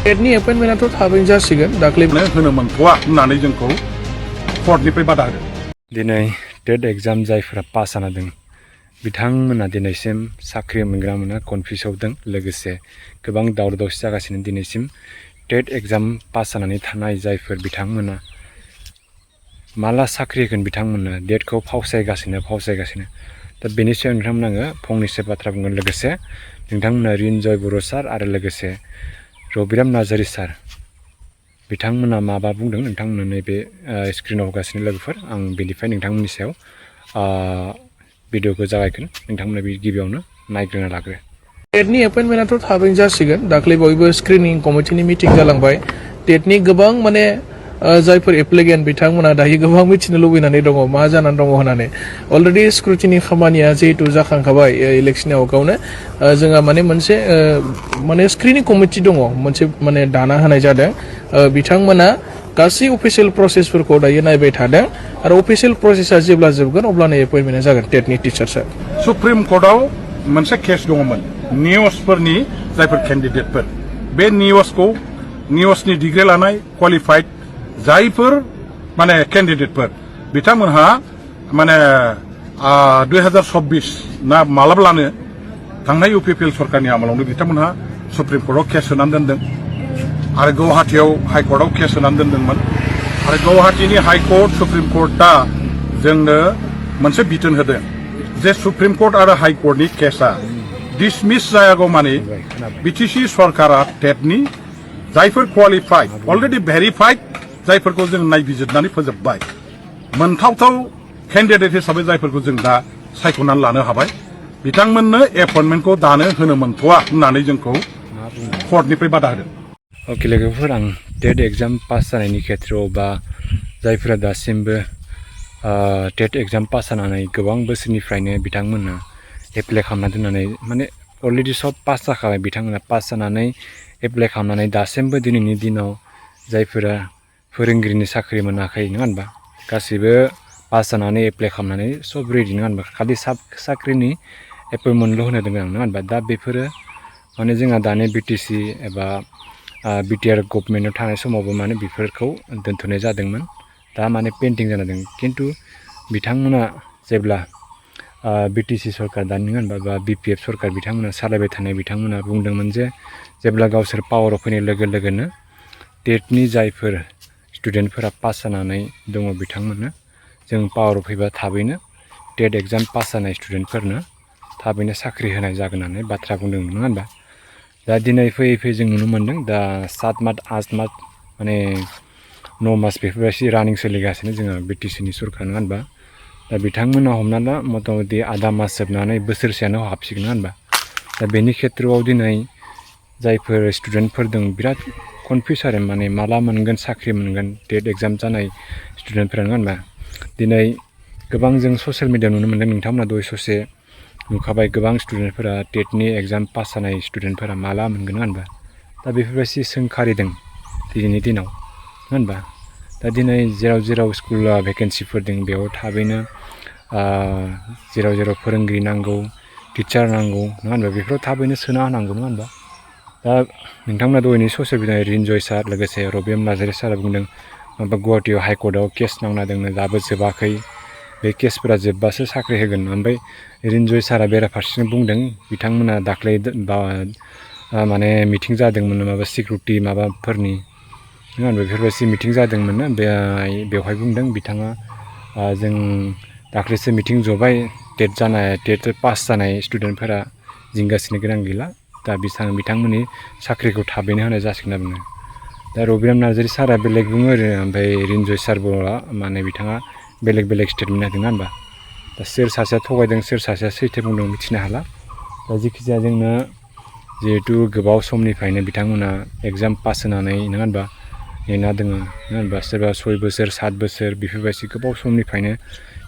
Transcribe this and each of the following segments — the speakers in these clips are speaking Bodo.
टेटनि एपइन्टमेन्टआथ' थाबैनो जासिगोन दाख्लैनो होनो मोनथ'वा होननानै जोंखौ कर्टनिफ्राय बादा होदों। दिनै टेट एग्जाम जायफोरा पास जाना दं बिथांमोना दिनैसिम साख्रि मोनग्रा मोना कनफिउसाव दं। लोगोसे गोबां दावराव दावसि जागासिनो दिनैसिम टेट एग्जाम पास जानानै थानाय जायफोर बिथांमोना माला साख्रि होगोन बिथांमोना डेटखौ फावसायगासिनो दा बेनि सायाव नोंथांमोना आङो फंनैसो बाथ्रा बुंगोन। लोगोसे नोंथांमोना रिनजय बर' सार आरो लोगोसे रबिराम नार्जारि सार बिथांमोना माबा बुंदों नोंथांमोना नैबे स्क्रिनाव होगासिनो लोगोफोर आं बेनिफ्राय नोंथांमोननि सायाव भिडिअखौ जागायगोन। नोंथांमोना बे गिबियावनो नायग्रोना लाग्रो। टेटनि एपइन्टमेन्टआथ' थाबैनो जासिगोन दाख्लै बयबो स्क्रिनिं कमिटिनि मिटिं जालांबाय। टेटनि गोबां माने जायफोर एप्लिकेन्ट बिथांमोना दायो गोबां मिथिनो लुबैनानै दङ मा जानानै दङ होननानै। अलरेडि स्क्रुटिनि खामानिया जिहेतु जाखांखाबाय इलेक्सननि आवगायावनो जोंहा माने मोनसे माने स्क्रिनिं कमिटि दङ मोनसे माने दाना होनाय जादों। बिथांमोना गासै अफिसियेल प्रसेसफोरखौ दायो नायबाय थादों आरो अफिसियेल प्रसेसा जेब्ला जोबगोन अब्लानो एपइन्टमेन्टआ जागोन टेटनि टिचार्सआ। सुप्रिम कर्टआव मोनसे केस दङमोन निउसफोरनि जायफोर केन्डिडेटफोर बे निउसनि डिग्री लानाय क्वालिफाइड जायफोर माने केन्डिडेटफोर बिथांमोनहा माने 2026 ना मालाब्लानो थांनाय इउपिपिएल सरकारनि आमोलावनो बिथांमोनहा सुप्रिम कर्टआव केस होनानै दोनदों आरो गुवाहाटीयाव हाइकर्टआव केस होनानै दोनदोंमोन आरो गुवाहाटीनि हाइकर्ट सुप्रिम कर्टआ जोंनो मोनसे बिथोन होदों जे सुप्रिम कर्ट आरो हाइकर्टनि केसआ डिसमिस जायागौ माने बिटिसि सरकारा टेटनि जायफोर क्वालिफाइड अलरेडि भेरिफाइड जायफोरखौ जों नायबिजिरनानै फोजोबबाय मोनथावथाव केन्डिडेट हिसाबै जायफोरखौ जों दा सायख'नानै लानो हाबाय बिथांमोननो एपइन्टमेन्टखौ दानो होनो मोनथ'वा होननानै जोंखौ कर्टनिफ्राय बादा होदों। अके लोगोफोर आं टेट एग्जाम पास जानायनि खेथ्रआव बा जायफोरा दासिमबो टेट एग्जाम पास जानानै गोबां बोसोरनिफ्रायनो बिथांमोना एप्लाइ खालामना दोननानै माने अलरेडि सब पास जाखाबाय बिथांमोना पास जानानै एप्लाइ खालामनानै दासिमबो दिनैनि दिनाव जायफोरा फोरोंगिरिनि साख्रि मोनाखै नङा होनबा गासैबो पास जानानै एप्लाइ खालामनानै सब रेडि नङा होनबा खालि साख्रिनि एपइन्टमेन्टल' होनो दोङो नङा होनबा दा बेफोरो माने जोंहा दानि बिटिसि एबा बिटिआर गभर्नमेन्टआव थानाय समावबो माने बेफोरखौ दोनथ'नाय जादोंमोन दा माने पेन्डिं जाना दं। खिन्थु बिथांमोना जेब्ला बिटिसि सरकार दानि नङा होनबा बा बिपिएफ सरकार बिथांमोना सालायबाय थानाय बिथांमोना बुंदोंमोन जे जेब्ला गावसोर पावाराव फैनाय लोगो लोगोनो टेटनि जायफोर स्टुडेन्टफोरा पास जानानै दङ बिथांमोननो जों पावाराव फैबा थाबैनो टेट एग्जाम पास जानाय स्टुडेन्टफोरनो थाबैनो साख्रि होनाय जागोन होननानै बाथ्रा बुंदोंमोन नङा होनबा दा दिनै फैयै जों नुनो मोन्दों दा 7 मास 8 मास माने 9 मास बेफोरबायदि रानिं सोलिगासिनो जोङो बिटिसिनि सरकार नङा होनबा दा बिथांमोना हमना ला मथा मथि आधा मास जोबनानै बोसोरसेयानो हाबसिगोन नङा होनबा दा बेनि खेथ्रआव दिनै जायफोर स्टुडेन्टफोर दं बिराद कनफिउस आरो माने माला मोनगोन साख्रि मोनगोन टेट एग्जाम जानाय स्टुडेन्टफोरा नङा होनबा दिनै गोबां जों ससियेल मिडियायाव नुनो मोन्दों नोंथांमोना दहाय ससे नुखाबाय गोबां स्टुडेन्टफोरा टेटनि एग्जाम पास जानाय स्टुडेन्टफोरा माला मोनगोन नङा होनबा दा बेफोरबायदि सोंखारिदों दिनैनि दिनाव नङा होनबा दा दिनै जेराव स्कुला भेकेन्सिफोर दं बेयाव थाबैनो जेराव फोरोंगिरि नांगौ टिचार नांगौ नङा होनबा बेफोराव थाबैनो सोना होनांगौ नङा होनबा दा नोंथांमोना दहायनि ससियेल मिडिया रिनजय सार लोगोसे रबिराम नार्जारि सारा बुंदों माबा गुवाहाटीयाव हाइकर्टआव केस नांना दोङो दाबो जोबाखै बे केसफोरा जोब्बासो साख्रि होगोन ओमफ्राय रिनजय सारा बेराफारसेथिं बुंदों बिथांमोना दाख्लै माने मिटिं जादोंमोन माबा सिकिउरिटि माबाफोरनि नङा होनबा बेफोरबायदि मिटिं जादोंमोन बेवहाय बुंदों बिथाङा जों दाख्लैसो मिटिं जबाय टेट पास जानाय स्टुडेन्टफोरा जिंगासिनो गोनां गैला दा बिथांमोननि साख्रिखौ थाबैनो होनाय जासिगोन होनना बुङो। दा रबिराम नार्जारि सारा बेलेग बुङो आरो ओमफ्राय रिनजय सारबोला माने बिथाङा बेलेग स्टेटमेन्ट होदों नङा होनबा दा सोर सासेया थगायदों सोर सासेया सैथो बुंदों मिथिनो हाला दा जेखिजाया जोंनो जिहेथु गोबाव समनिफ्रायनो बिथांमोना एग्जाम पास होनानै नङा होनबा नेना दोङो नङा होनबा सोरबा 6 बोसोर 7 बोसोर बेफोरबायदि गोबाव समनिफ्रायनो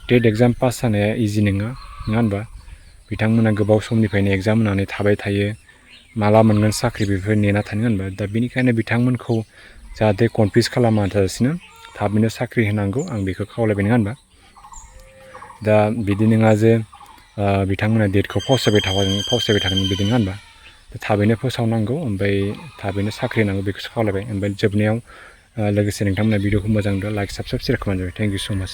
टेट एग्जाम पास जानाया इजि नङा होनबा बिथांमोना गोबाव समनिफ्रायनो एग्जाम होनानै थाबाय थायो माला मोनगोन साख्रि बेफोर नेना थानो होनबा दा बेनिखायनो बिथांमोनखौ जाहाथे कनफिउस खालामाजासिनो थाबैनो साख्रि होनांगौ आं बेखौ खावलायबाय नङा होनबा दा बिदि नङा जे बिथांमोना डेटखौ फावसायबाय थागोन बिदि नङा होनबा थाबैनो फोसावनांगौ ओमफ्राय थाबैनो साख्रि नांगौ बेखौसो खावलायबाय ओमफ्राय जोबनायाव लोगोसे नोंथांमोना भिडिअखौ मोजां नुदों लाइक साबस्क्राइब शेयार खालामनाय जाबाय थेंक इउ सो माच